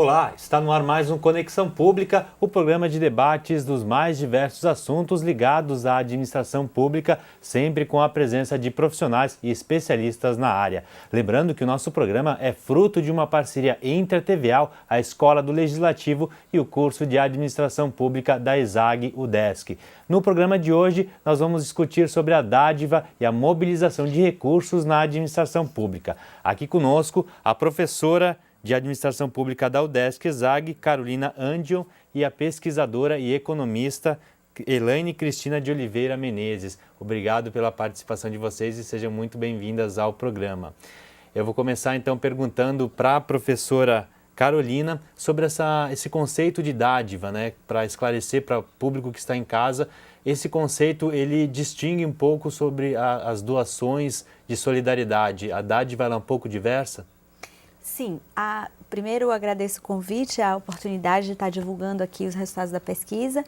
Olá, está no ar mais um Conexão Pública, o programa de debates dos mais diversos assuntos ligados à administração pública, sempre com a presença de profissionais e especialistas na área. Lembrando que o nosso programa é fruto de uma parceria inter-TVAL, a Escola do Legislativo e o curso de Administração Pública da ESAG-UDESC. No programa de hoje, nós vamos discutir sobre a dádiva e a mobilização de recursos na administração pública. Aqui conosco, a professora de Administração Pública da UDESC-ESAG, Carolina Andion, e a pesquisadora e economista Elaine Cristina de Oliveira Menezes. Obrigado pela participação de vocês e sejam muito bem-vindas ao programa. Eu vou começar então perguntando para a professora Carolina sobre esse conceito de dádiva, né? Para esclarecer para o público que está em casa, esse conceito ele distingue um pouco sobre as doações de solidariedade. A dádiva ela é um pouco diversa? Sim, primeiro eu agradeço o convite, a oportunidade de estar divulgando aqui os resultados da pesquisa.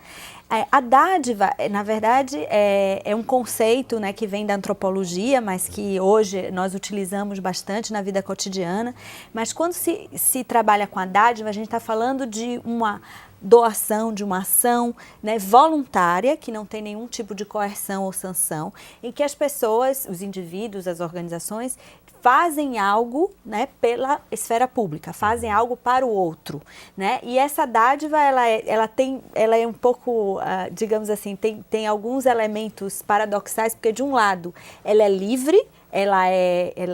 A dádiva, na verdade, é um conceito, né, que vem da antropologia, mas que hoje nós utilizamos bastante na vida cotidiana. Mas quando se trabalha com a dádiva, a gente está falando de uma doação, de uma ação, né, voluntária, que não tem nenhum tipo de coerção ou sanção, em que as pessoas, os indivíduos, as organizações, fazem algo, né, pela esfera pública, fazem algo para o outro, né? E essa dádiva, ela é um pouco, digamos assim, tem alguns elementos paradoxais, porque de um lado ela é livre, ela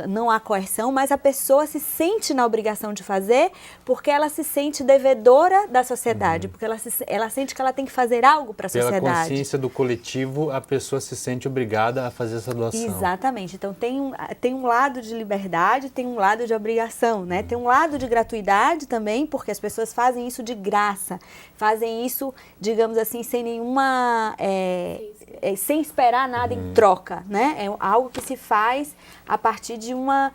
não há coerção, mas a pessoa se sente na obrigação de fazer porque ela se sente devedora da sociedade, porque ela sente que ela tem que fazer algo para a sociedade. Pela consciência do coletivo, a pessoa se sente obrigada a fazer essa doação. Exatamente. Então, tem um lado de liberdade, tem um lado de obrigação, né? Tem um lado de gratuidade também, porque as pessoas fazem isso de graça, fazem isso, digamos assim, sem nenhuma... sem esperar nada em troca, né? É algo que se faz a partir de uma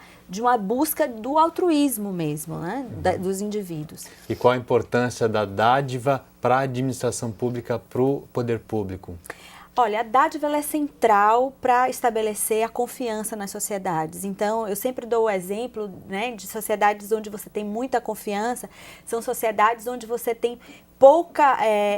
busca do altruísmo mesmo, né? Dos indivíduos. E qual a importância da dádiva para a administração pública, para o poder público? Olha, a dádiva ela é central para estabelecer a confiança nas sociedades. Então, eu sempre dou o exemplo, né, de sociedades onde você tem muita confiança, são sociedades onde você tem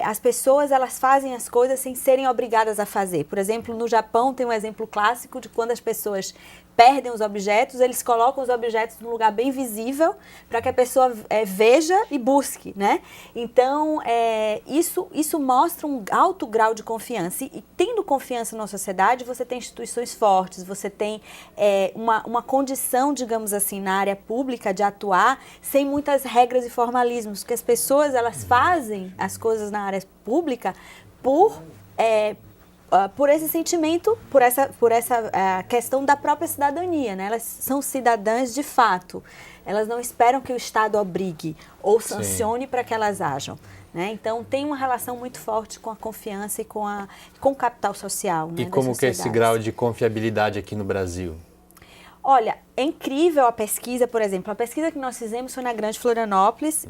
as pessoas elas fazem as coisas sem serem obrigadas a fazer. Por exemplo, no Japão tem um exemplo clássico de quando as pessoas perdem os objetos, eles colocam os objetos num lugar bem visível para que a pessoa veja e busque, né? Então, isso mostra um alto grau de confiança. E tendo confiança na sociedade, você tem instituições fortes, você tem uma condição, digamos assim, na área pública de atuar sem muitas regras e formalismos, porque as pessoas elas fazem as coisas na área pública por esse sentimento, por essa questão da própria cidadania, né? Elas são cidadãs de fato. Elas não esperam que o Estado obrigue ou sancione para que elas ajam, né? Então, tem uma relação muito forte com a confiança e com o capital social. E como que é esse grau de confiabilidade aqui no Brasil? Olha, é incrível a pesquisa, por exemplo, a pesquisa que nós fizemos foi na Grande Florianópolis,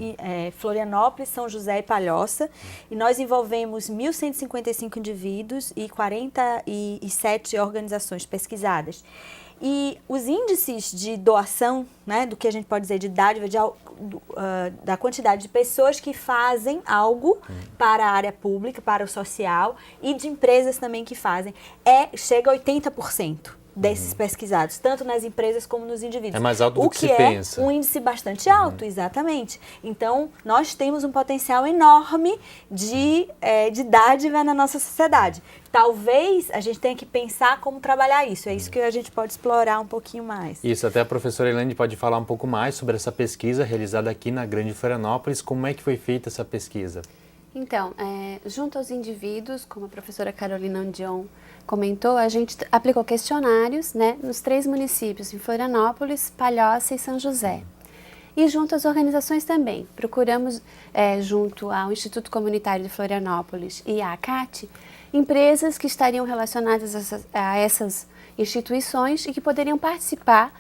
Florianópolis, São José e Palhoça, e nós envolvemos 1.155 indivíduos e 47 organizações pesquisadas. E os índices de doação, né, do que a gente pode dizer de dádiva, da quantidade de pessoas que fazem algo para a área pública, para o social, e de empresas também que fazem, chega a 80%. Desses pesquisados, tanto nas empresas como nos indivíduos. É mais alto do que se pensa. Um índice bastante alto, exatamente. Então, nós temos um potencial enorme de dádiva na nossa sociedade. Talvez a gente tenha que pensar como trabalhar isso. É isso que a gente pode explorar um pouquinho mais. Isso, até a professora Elaine pode falar um pouco mais sobre essa pesquisa realizada aqui na Grande Florianópolis. Como é que foi feita essa pesquisa? Então, junto aos indivíduos, como a professora Carolina Andion comentou, a gente aplicou questionários, né, nos 3 municípios, em Florianópolis, Palhoça e São José. E junto às organizações também. Procuramos, junto ao Instituto Comunitário de Florianópolis e à ACAT, empresas que estariam relacionadas a essas instituições e que poderiam participar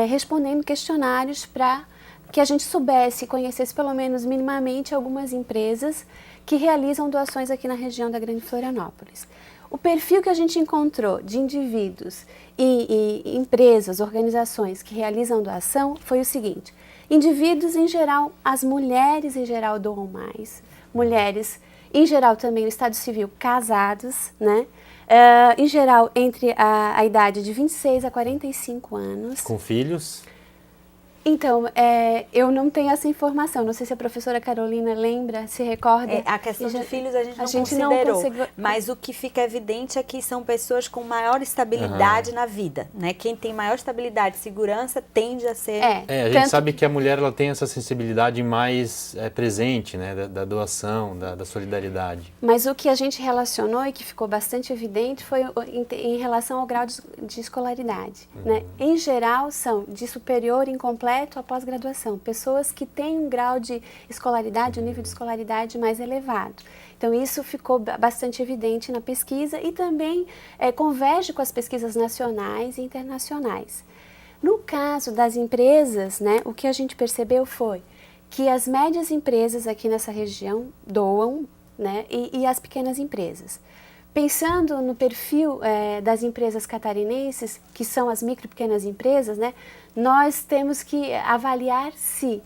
respondendo questionários para que a gente soubesse e conhecesse pelo menos minimamente algumas empresas que realizam doações aqui na região da Grande Florianópolis. O perfil que a gente encontrou de indivíduos e empresas, organizações que realizam doação foi o seguinte: Indivíduos em geral, as mulheres em geral doam mais. Mulheres em geral também no estado civil casados, né? Em geral entre a idade de 26 a 45 anos. Com filhos? Então, eu não tenho essa informação. Não sei se a professora Carolina lembra, se recorda. A questão de filhos a gente não considerou, conseguiu... mas o que fica evidente é que são pessoas com maior estabilidade na vida, né? Quem tem maior estabilidade e segurança tende a ser... a gente sabe que a mulher ela tem essa sensibilidade mais presente, né? Da doação, da solidariedade. Mas o que a gente relacionou e que ficou bastante evidente foi em relação ao grau de escolaridade, né? Em geral, são de superior incompleto a pós-graduação, pessoas que têm um grau de escolaridade, um nível de escolaridade mais elevado. Então, isso ficou bastante evidente na pesquisa e também converge com as pesquisas nacionais e internacionais. No caso das empresas, né, o que a gente percebeu foi que as médias empresas aqui nessa região doam, né, e as pequenas empresas. Pensando no perfil das empresas catarinenses, que são as micro e pequenas empresas, né, nós temos que avaliar se,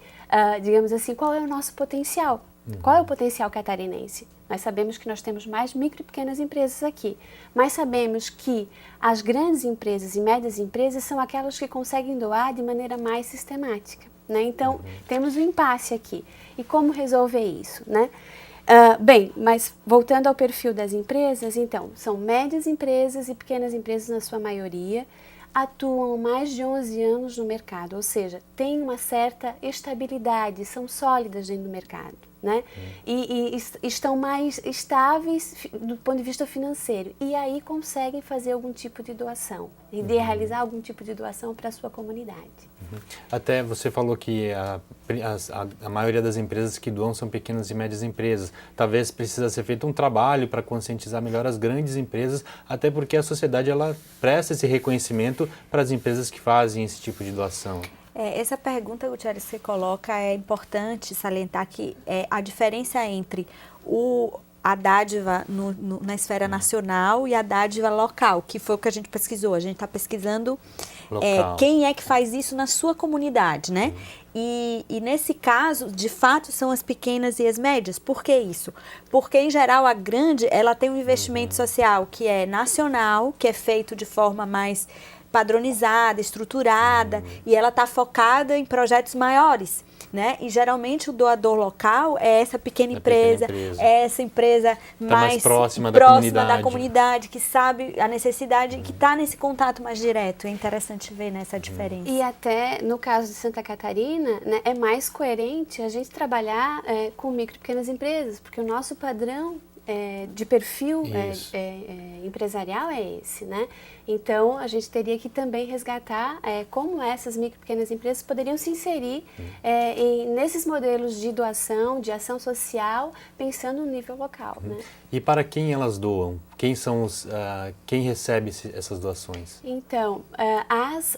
digamos assim, qual é o nosso potencial. Qual é o potencial catarinense? Nós sabemos que nós temos mais micro e pequenas empresas aqui, mas sabemos que as grandes empresas e médias empresas são aquelas que conseguem doar de maneira mais sistemática, né? Então, temos um impasse aqui. E como resolver isso, né? Bem, mas voltando ao perfil das empresas, então, são médias empresas e pequenas empresas na sua maioria, atuam mais de 11 anos no mercado, ou seja, têm uma certa estabilidade, são sólidas dentro do mercado, né? E estão mais estáveis do ponto de vista financeiro, e aí conseguem fazer algum tipo de doação, e de realizar algum tipo de doação para a sua comunidade. Até você falou que a maioria das empresas que doam são pequenas e médias empresas. Talvez precisa ser feito um trabalho para conscientizar melhor as grandes empresas, até porque a sociedade ela presta esse reconhecimento para as empresas que fazem esse tipo de doação. Essa pergunta, Gutierrez, que você coloca, é importante salientar que a diferença entre a dádiva na esfera nacional e a dádiva local, que foi o que a gente pesquisou. A gente está pesquisando quem é que faz isso na sua comunidade, né? E nesse caso, de fato, são as pequenas e as médias. Por que isso? Porque, em geral, a grande, ela tem um investimento social que é nacional, que é feito de forma mais padronizada, estruturada, e ela está focada em projetos maiores, né? E geralmente o doador local é essa pequena empresa, é essa empresa mais próxima da comunidade, que sabe a necessidade e que está nesse contato mais direto. É interessante ver nessa diferença. E até no caso de Santa Catarina, né, é mais coerente a gente trabalhar com micro e pequenas empresas, porque o nosso padrão de perfil empresarial é esse, né? Então, a gente teria que também resgatar como essas micro e pequenas empresas poderiam se inserir nesses modelos de doação, de ação social, pensando no nível local, né? E para quem elas doam? Quem são quem recebe essas doações? Então, as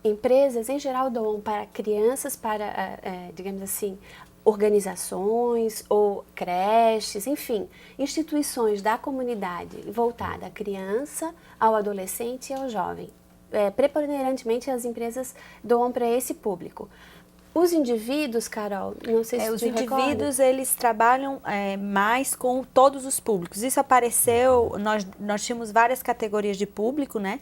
empresas, em geral, doam para crianças, para, digamos assim, organizações ou creches, enfim, instituições da comunidade voltada à criança, ao adolescente e ao jovem. Preponderantemente, as empresas doam para esse público. Os indivíduos, Carol, não sei se os indivíduos, eles trabalham mais com todos os públicos. Isso apareceu, nós tínhamos várias categorias de público, né?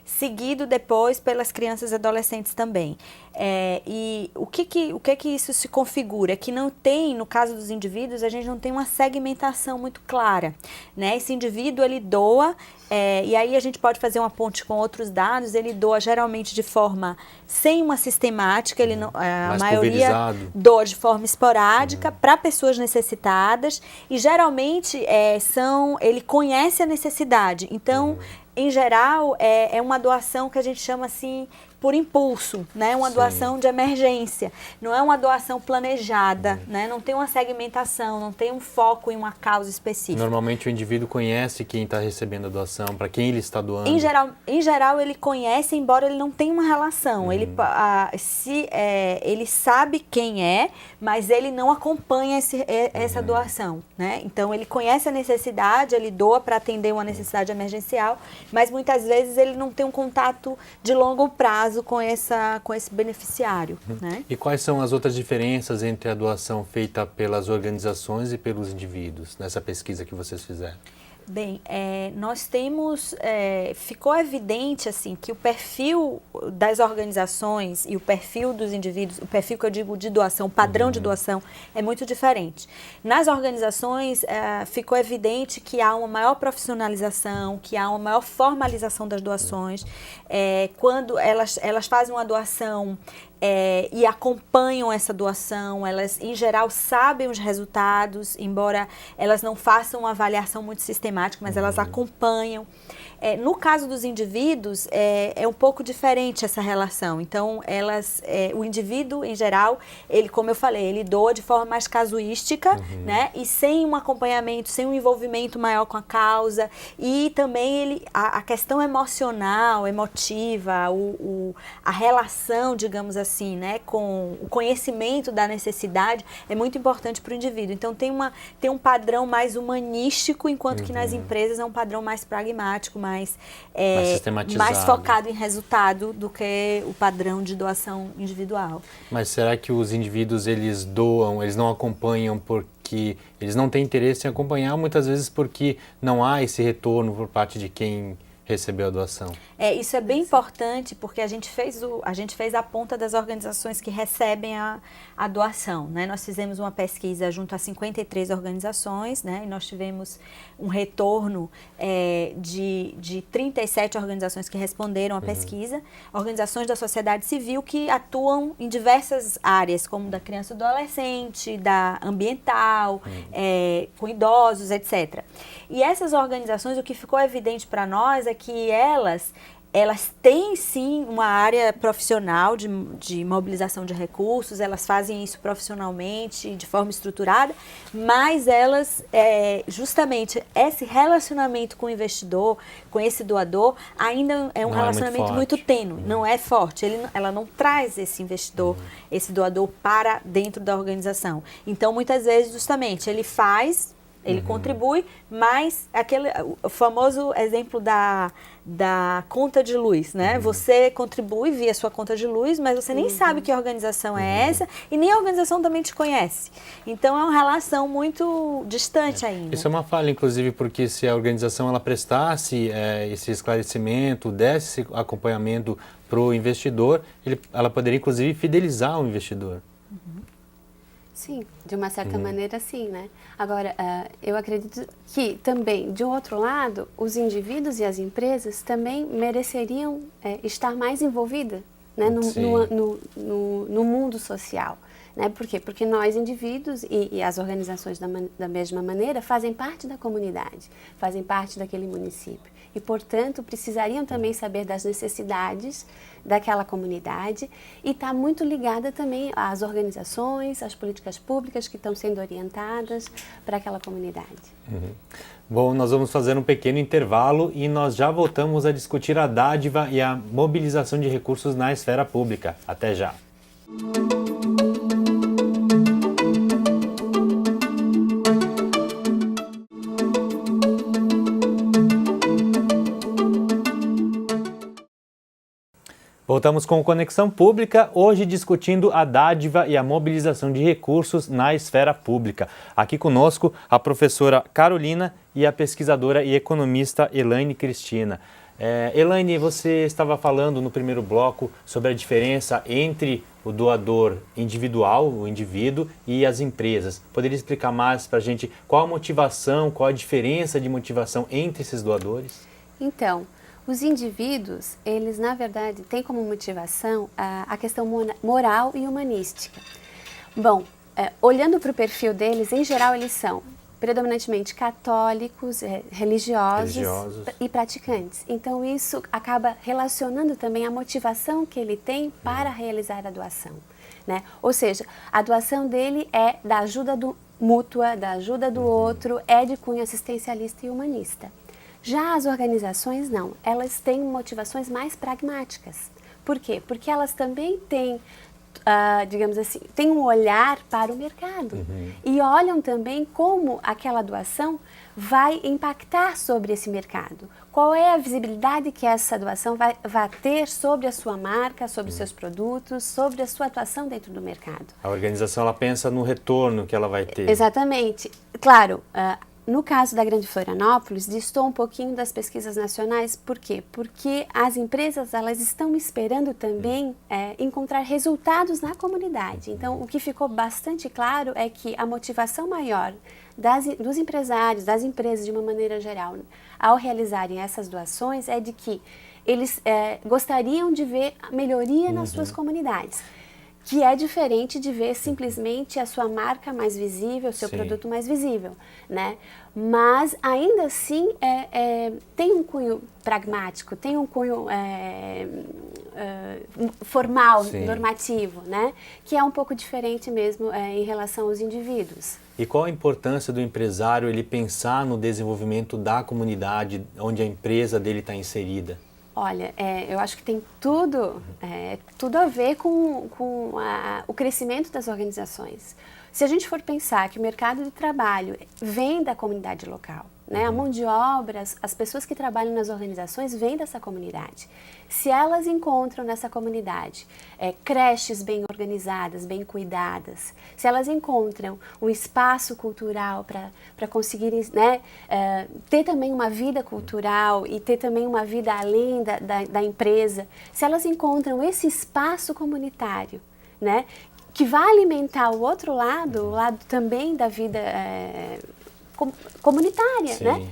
Seguido depois pelas crianças e adolescentes também. E o que isso se configura? É que não tem, no caso dos indivíduos, a gente não tem uma segmentação muito clara, né? Esse indivíduo, ele doa, e aí a gente pode fazer uma ponte com outros dados, ele doa geralmente de forma sem uma sistemática, ele não, a maioria doa de forma esporádica para pessoas necessitadas, e geralmente ele conhece a necessidade, então em geral é uma doação que a gente chama assim por impulso, né? Uma doação de emergência, não é uma doação planejada, né? Não tem uma segmentação, não tem um foco em uma causa específica. Normalmente o indivíduo conhece quem está recebendo a doação, para quem ele está doando. Em geral ele conhece, embora ele não tenha uma relação. Ele sabe quem é, mas ele não acompanha essa doação, né? Então ele conhece a necessidade, ele doa para atender uma necessidade emergencial, mas muitas vezes ele não tem um contato de longo prazo caso com esse beneficiário. Né? E quais são as outras diferenças entre a doação feita pelas organizações e pelos indivíduos, nessa pesquisa que vocês fizeram? Bem, nós temos, ficou evidente assim, que o perfil das organizações e o perfil dos indivíduos, o perfil que eu digo de doação, o padrão de doação, é muito diferente. Nas organizações, ficou evidente que há uma maior profissionalização, que há uma maior formalização das doações. Quando elas fazem uma doação e acompanham essa doação, elas em geral sabem os resultados, embora elas não façam uma avaliação muito sistemática, mas elas acompanham. No caso dos indivíduos, é um pouco diferente essa relação. Então, o indivíduo, em geral, ele, como eu falei, ele doa de forma mais casuística, né? E sem um acompanhamento, sem um envolvimento maior com a causa. E também a questão emocional, emotiva, a relação, digamos assim, né? Com o conhecimento da necessidade é muito importante para o indivíduo. Então, tem um padrão mais humanístico, enquanto que nas empresas é um padrão mais pragmático, mais sistematizado, mais focado em resultado do que o padrão de doação individual. Mas será que os indivíduos, eles doam, eles não acompanham porque eles não têm interesse em acompanhar, muitas vezes porque não há esse retorno por parte de quem recebeu a doação? Isso é bem importante, porque a gente fez a ponta das organizações que recebem a doação, né? Nós fizemos uma pesquisa junto a 53 organizações, né? E nós tivemos um retorno de 37 organizações que responderam à pesquisa, organizações da sociedade civil que atuam em diversas áreas, como da criança e do adolescente, da ambiental, com idosos, etc. E essas organizações, o que ficou evidente para nós é que elas têm sim uma área profissional de mobilização de recursos, elas fazem isso profissionalmente, de forma estruturada, mas elas, justamente, esse relacionamento com o investidor, com esse doador, ainda é um relacionamento muito tênue, não é forte, ela não traz esse investidor, esse doador para dentro da organização. Então, muitas vezes, justamente, ele contribui, mas o famoso exemplo da conta de luz, né? Você contribui via sua conta de luz, mas você nem sabe que organização é essa e nem a organização também te conhece. Então, é uma relação muito distante ainda. Isso é uma falha, inclusive, porque se a organização ela prestasse esse esclarecimento, desse esse acompanhamento para o investidor, ela poderia, inclusive, fidelizar o investidor. Sim, de uma certa maneira sim, né? Agora, eu acredito que também, de um outro lado, os indivíduos e as empresas também mereceriam estar mais envolvidas, né, no mundo social. Né? Por quê? Porque nós, indivíduos e as organizações da mesma maneira, fazem parte da comunidade, fazem parte daquele município. E, portanto, precisariam também saber das necessidades daquela comunidade e está muito ligada também às organizações, às políticas públicas que estão sendo orientadas para aquela comunidade. Bom, nós vamos fazer um pequeno intervalo e nós já voltamos a discutir a dádiva e a mobilização de recursos na esfera pública. Até já! Voltamos com Conexão Pública, hoje discutindo a dádiva e a mobilização de recursos na esfera pública. Aqui conosco a professora Carolina e a pesquisadora e economista Elaine Cristina. Elaine, você estava falando no primeiro bloco sobre a diferença entre o doador individual, o indivíduo, e as empresas. Poderia explicar mais para a gente qual a motivação, qual a diferença de motivação entre esses doadores? Então, os indivíduos, eles na verdade têm como motivação a questão moral e humanística. Bom, olhando para o perfil deles, em geral eles são predominantemente católicos, religiosos e praticantes. Então isso acaba relacionando também a motivação que ele tem para realizar a doação, né? Ou seja, a doação dele é da ajuda mútua, da ajuda do outro, é de cunho assistencialista e humanista. Já as organizações não, elas têm motivações mais pragmáticas. Por quê? Porque elas também têm digamos assim, têm um olhar para o mercado e olham também como aquela doação vai impactar sobre esse mercado. Qual é a visibilidade que essa doação vai ter sobre a sua marca, sobre os seus produtos, sobre a sua atuação dentro do mercado. A organização ela pensa no retorno que ela vai ter. Exatamente. Claro, no caso da Grande Florianópolis, distou um pouquinho das pesquisas nacionais. Por quê? Porque as empresas elas estão esperando também encontrar resultados na comunidade. Então, o que ficou bastante claro é que a motivação maior dos empresários, das empresas de uma maneira geral, ao realizarem essas doações, é de que eles gostariam de ver melhoria nas suas comunidades. Que é diferente de ver simplesmente a sua marca mais visível, o seu produto mais visível, né? Mas, ainda assim, tem um cunho pragmático, tem um cunho formal, normativo, né? Que é um pouco diferente mesmo em relação aos indivíduos. E qual a importância do empresário ele pensar no desenvolvimento da comunidade onde a empresa dele está inserida? Olha, eu acho que tem tudo a ver com o crescimento das organizações. Se a gente for pensar que o mercado de trabalho vem da comunidade local, né? A mão de obra, as pessoas que trabalham nas organizações vêm dessa comunidade. Se elas encontram nessa comunidade creches bem organizadas, bem cuidadas, se elas encontram um espaço cultural para conseguirem, né, ter também uma vida cultural e ter também uma vida além da empresa, se elas encontram esse espaço comunitário, né, que vai alimentar o outro lado, o lado também da vida comunitária, né?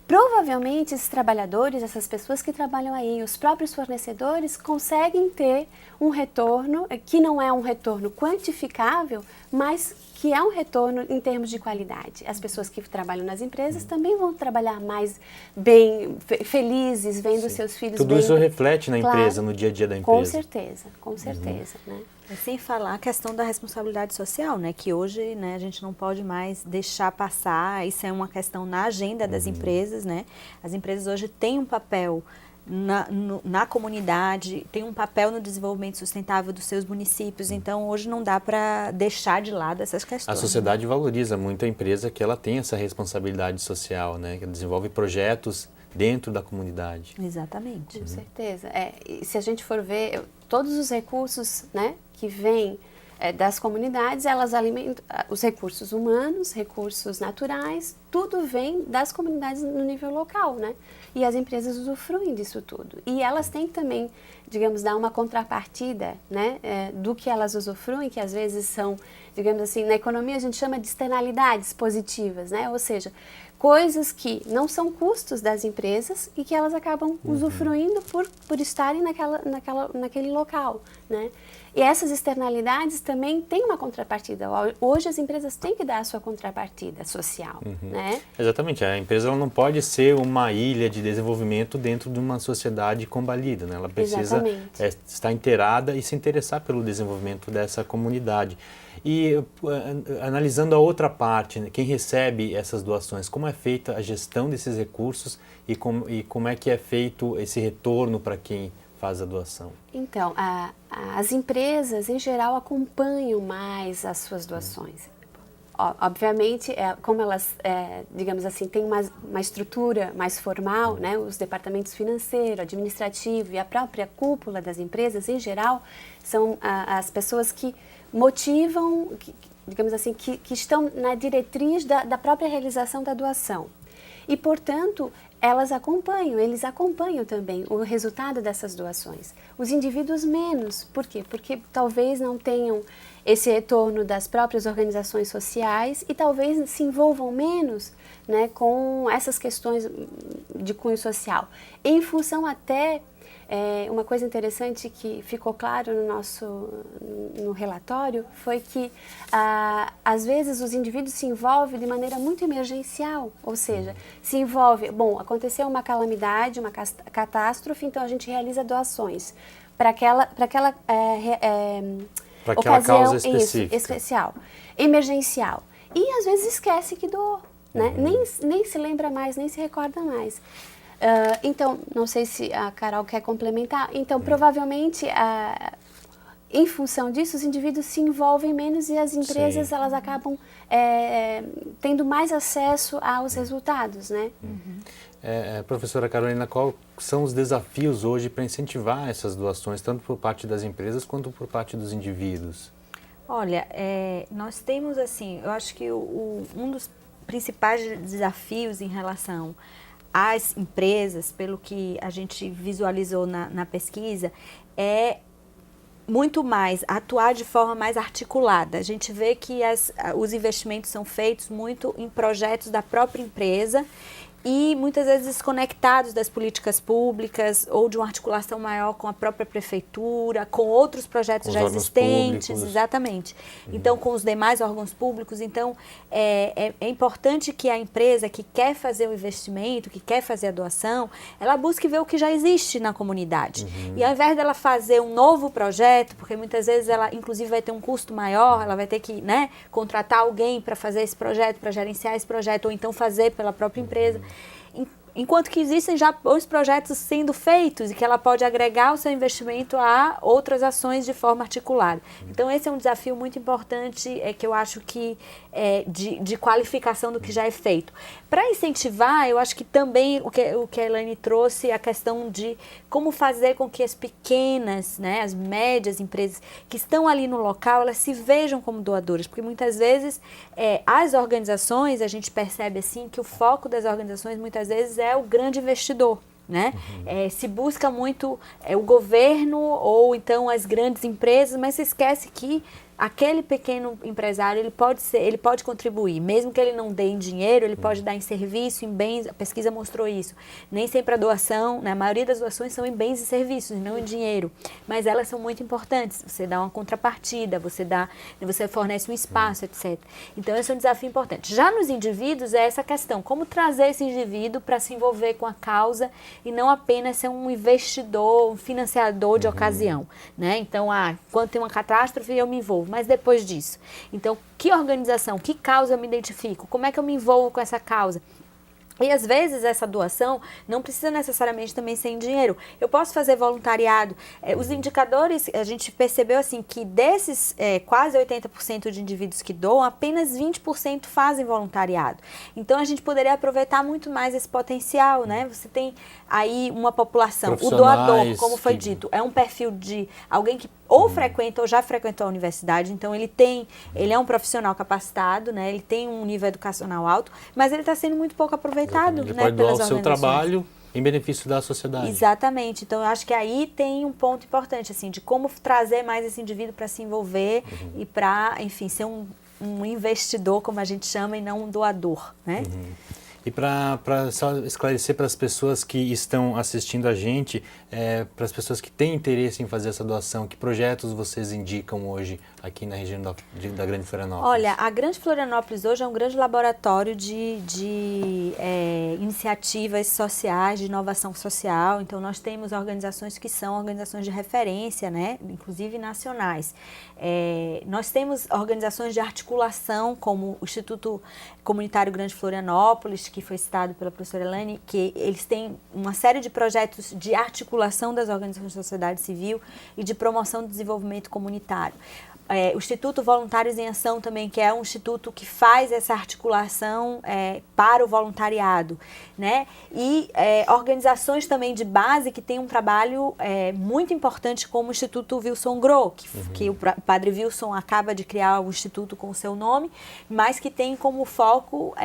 Provavelmente esses trabalhadores, essas pessoas que trabalham aí, os próprios fornecedores conseguem ter um retorno que não é um retorno quantificável, mas que é um retorno em termos de qualidade. As pessoas que trabalham nas empresas também vão trabalhar mais bem, felizes, vendo seus filhos Tudo bem. Isso reflete na empresa, no dia a dia da empresa. Com certeza, né? Sem falar a questão da responsabilidade social, né? Que hoje, né, a gente não pode mais deixar passar. Isso é uma questão na agenda das empresas, né? As empresas hoje têm um papel na comunidade, têm um papel no desenvolvimento sustentável dos seus municípios. Então, hoje não dá para deixar de lado essas questões. A sociedade valoriza muito a empresa que ela tem essa responsabilidade social, né? Que desenvolve projetos dentro da comunidade. Exatamente. Com certeza. E se a gente for ver, todos os recursos, né, que vêm das comunidades, elas alimentam os recursos humanos, recursos naturais, tudo vem das comunidades no nível local, né? E as empresas usufruem disso tudo. E elas têm que também, digamos, dar uma contrapartida, né, do que elas usufruem, que às vezes são, digamos assim, na economia a gente chama de externalidades positivas, né? Ou seja, coisas que não são custos das empresas e que elas acabam usufruindo por estarem naquele local, né? E essas externalidades também têm uma contrapartida. Hoje as empresas têm que dar a sua contrapartida social, né? Exatamente. A empresa ela não pode ser uma ilha de desenvolvimento dentro de uma sociedade combalida, né? Ela precisa estar inteirada e se interessar pelo desenvolvimento dessa comunidade. E analisando a outra parte, né, quem recebe essas doações, como é feita a gestão desses recursos e como é que é feito esse retorno para quem faz a doação? Então, as empresas, em geral, acompanham mais as suas doações. Obviamente, como elas, digamos assim, têm uma estrutura mais formal, né, os departamentos financeiro, administrativo e a própria cúpula das empresas, em geral, são as pessoas que motivam, digamos assim, que estão na diretriz da própria realização da doação. E, portanto, eles acompanham também o resultado dessas doações. Os indivíduos menos. Por quê? Porque talvez não tenham esse retorno das próprias organizações sociais e talvez se envolvam menos, né, com essas questões de cunho social. Em função até, uma coisa interessante que ficou claro no relatório foi que, às vezes, os indivíduos se envolvem de maneira muito emergencial, ou seja, se envolve, aconteceu uma calamidade, uma catástrofe, então a gente realiza doações para aquela ocasião causa especial, emergencial. E, às vezes, esquece que doou, né? Nem se lembra mais, nem se recorda mais. Então, não sei se a Carol quer complementar. Então, provavelmente, em função disso, os indivíduos se envolvem menos e as empresas elas acabam tendo mais acesso aos resultados, né? Professora Carolina, quais são os desafios hoje para incentivar essas doações, tanto por parte das empresas quanto por parte dos indivíduos? Olha, nós temos assim, eu acho que um dos principais desafios em relação às empresas, pelo que a gente visualizou na pesquisa, é muito mais atuar de forma mais articulada. A gente vê que os investimentos são feitos muito em projetos da própria empresa e muitas vezes desconectados das políticas públicas ou de uma articulação maior com a própria prefeitura, com outros projetos já existentes, exatamente. Então, com os demais órgãos públicos. Então, é importante que a empresa que quer fazer o investimento, que quer fazer a doação, ela busque ver o que já existe na comunidade. E ao invés dela fazer um novo projeto, porque muitas vezes ela, inclusive, vai ter um custo maior, ela vai ter que, né, contratar alguém para fazer esse projeto, para gerenciar esse projeto, ou então fazer pela própria empresa. Enquanto que existem já os projetos sendo feitos e que ela pode agregar o seu investimento a outras ações de forma articulada. Então, esse é um desafio muito importante que eu acho que de qualificação do que já é feito. Para incentivar, eu acho que também o que a Elaine trouxe, a questão de como fazer com que as pequenas, né, as médias empresas que estão ali no local, elas se vejam como doadoras, porque muitas vezes as organizações, a gente percebe assim que o foco das organizações muitas vezes é o grande investidor, né? Se busca muito o governo ou então as grandes empresas, mas se esquece que aquele pequeno empresário, ele pode contribuir, mesmo que ele não dê em dinheiro, ele pode dar em serviço, em bens, a pesquisa mostrou isso. Nem sempre a doação, né, a maioria das doações são em bens e serviços, não em dinheiro, mas elas são muito importantes, você dá uma contrapartida, você fornece um espaço, etc. Então, esse é um desafio importante. Já nos indivíduos, é essa questão, como trazer esse indivíduo para se envolver com a causa e não apenas ser um investidor, um financiador de ocasião, né? Então, quando tem uma catástrofe, eu me envolvo. Mas depois disso, então, que organização, que causa eu me identifico? Como é que eu me envolvo com essa causa? E às vezes essa doação não precisa necessariamente também ser em dinheiro. Eu posso fazer voluntariado. Os indicadores, a gente percebeu assim que desses quase 80% de indivíduos que doam, apenas 20% fazem voluntariado. Então a gente poderia aproveitar muito mais esse potencial, né? Você tem aí uma população, o doador, como foi dito, é um perfil de alguém que ou frequenta ou já frequentou a universidade, então ele é um profissional capacitado, né? Ele tem um nível educacional alto, mas ele está sendo muito pouco aproveitado, ele né, pode doar pelas o seu organizações. trabalho em benefício da sociedade. Exatamente. Então, eu acho que aí tem um ponto importante, assim, de como trazer mais esse indivíduo para se envolver e para, enfim, ser um investidor, como a gente chama, e não um doador, né? E para só esclarecer para as pessoas que estão assistindo a gente, para as pessoas que têm interesse em fazer essa doação, que projetos vocês indicam hoje aqui na região da Grande Florianópolis? Olha, a Grande Florianópolis hoje é um grande laboratório de iniciativas sociais, de inovação social. Então, nós temos organizações que são organizações de referência, né? Inclusive nacionais. Nós temos organizações de articulação, como o Instituto Comunitário Grande Florianópolis, que foi citado pela professora Elaine, que eles têm uma série de projetos de articulação das organizações da sociedade civil e de promoção do desenvolvimento comunitário. O Instituto Voluntários em Ação também, que é um instituto que faz essa articulação para o voluntariado, né? E organizações também de base que têm um trabalho muito importante, como o Instituto Wilson Groh, que o padre Wilson acaba de criar o instituto com o seu nome, mas que tem como foco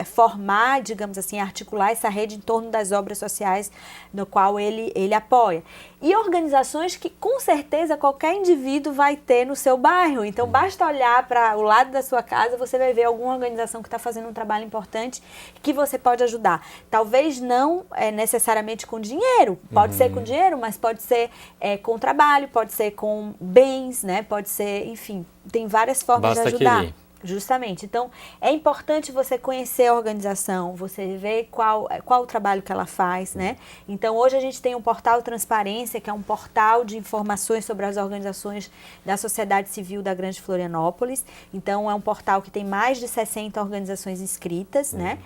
formar, digamos assim, articular essa rede em torno das obras sociais no qual ele apoia. E organizações que, com certeza, qualquer indivíduo vai ter no seu bairro. Então, basta olhar para o lado da sua casa, você vai ver alguma organização que está fazendo um trabalho importante que você pode ajudar. Talvez não necessariamente com dinheiro. Pode ser com dinheiro, mas pode ser com trabalho, pode ser com bens, né? Pode ser, enfim, tem várias formas de ajudar. Querer. Justamente. Então, é importante você conhecer a organização, você ver qual o trabalho que ela faz, né? Então, hoje a gente tem um portal Transparência, que é um portal de informações sobre as organizações da sociedade civil da Grande Florianópolis. Então, é um portal que tem mais de 60 organizações inscritas, né?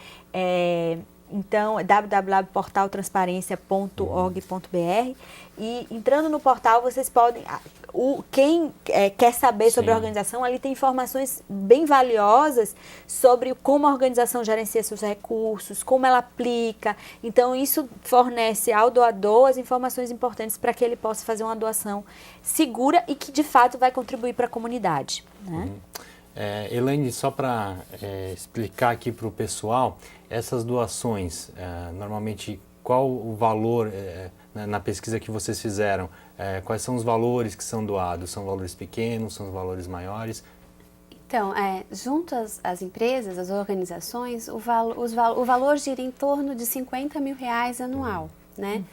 Então, é www.portaltransparencia.org.br e entrando no portal vocês podem... quem quer saber sobre a organização, ali tem informações bem valiosas sobre como a organização gerencia seus recursos, como ela aplica. Então, isso fornece ao doador as informações importantes para que ele possa fazer uma doação segura e que, de fato, vai contribuir para a comunidade, né? Elaine, só para explicar aqui para o pessoal, essas doações, normalmente, qual o valor, na pesquisa que vocês fizeram, quais são os valores que são doados? São valores pequenos, são valores maiores? Então, junto às empresas, às organizações, o valor gira em torno de R$50 mil anual, né?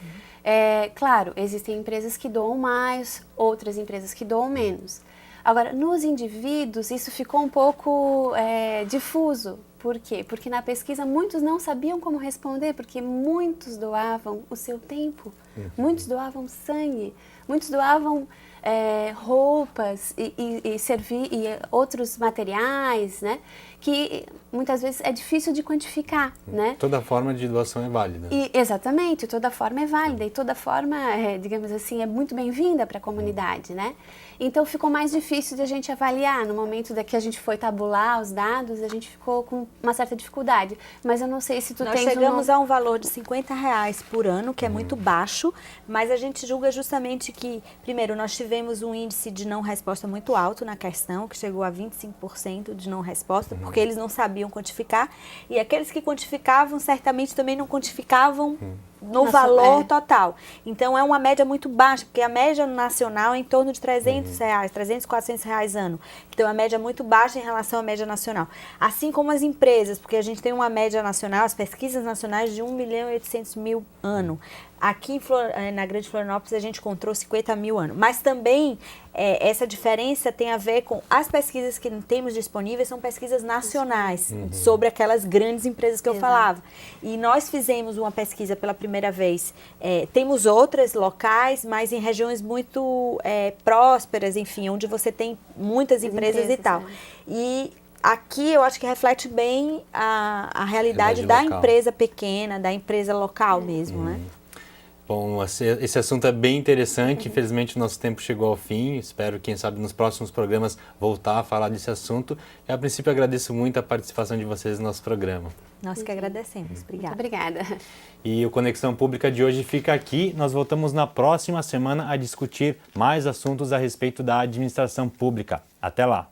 Claro, existem empresas que doam mais, outras empresas que doam menos. Agora, nos indivíduos, isso ficou um pouco difuso. Por quê? Porque na pesquisa muitos não sabiam como responder, porque muitos doavam o seu tempo, muitos doavam sangue, muitos doavam roupas e outros materiais, né? Que muitas vezes é difícil de quantificar, né? Toda forma de doação é válida. Exatamente, toda forma é válida e toda forma, digamos assim, é muito bem-vinda para a comunidade, né? Então ficou mais difícil de a gente avaliar. No momento que a gente foi tabular os dados, a gente ficou com uma certa dificuldade. Mas eu não sei se Nós chegamos a um valor de R$50 por ano, que é muito baixo, mas a gente julga justamente que, primeiro, nós tivemos um índice de não resposta muito alto na questão, que chegou a 25% de não resposta, porque eles não sabiam quantificar, e aqueles que quantificavam, certamente também não quantificavam no valor total. Então, é uma média muito baixa, porque a média nacional é em torno de R$300, R$400 ano. Então, a média é muito baixa em relação à média nacional. Assim como as empresas, porque a gente tem uma média nacional, as pesquisas nacionais de 1.800.000 ano. Aqui na Grande Florianópolis a gente encontrou 50 mil ano. Mas também essa diferença tem a ver com as pesquisas que temos disponíveis, são pesquisas nacionais, sobre aquelas grandes empresas que eu falava. E nós fizemos uma pesquisa pela primeira vez. Temos outras locais, mas em regiões muito prósperas, enfim, onde você tem muitas empresas e tal. E aqui eu acho que reflete bem a realidade da empresa pequena, da empresa local mesmo, né? Bom, esse assunto é bem interessante. Infelizmente o nosso tempo chegou ao fim. Espero, quem sabe, nos próximos programas voltar a falar desse assunto. E, a princípio, agradeço muito a participação de vocês no nosso programa. Nós que agradecemos. Obrigada. Muito obrigada. E o Conexão Pública de hoje fica aqui. Nós voltamos na próxima semana a discutir mais assuntos a respeito da administração pública. Até lá!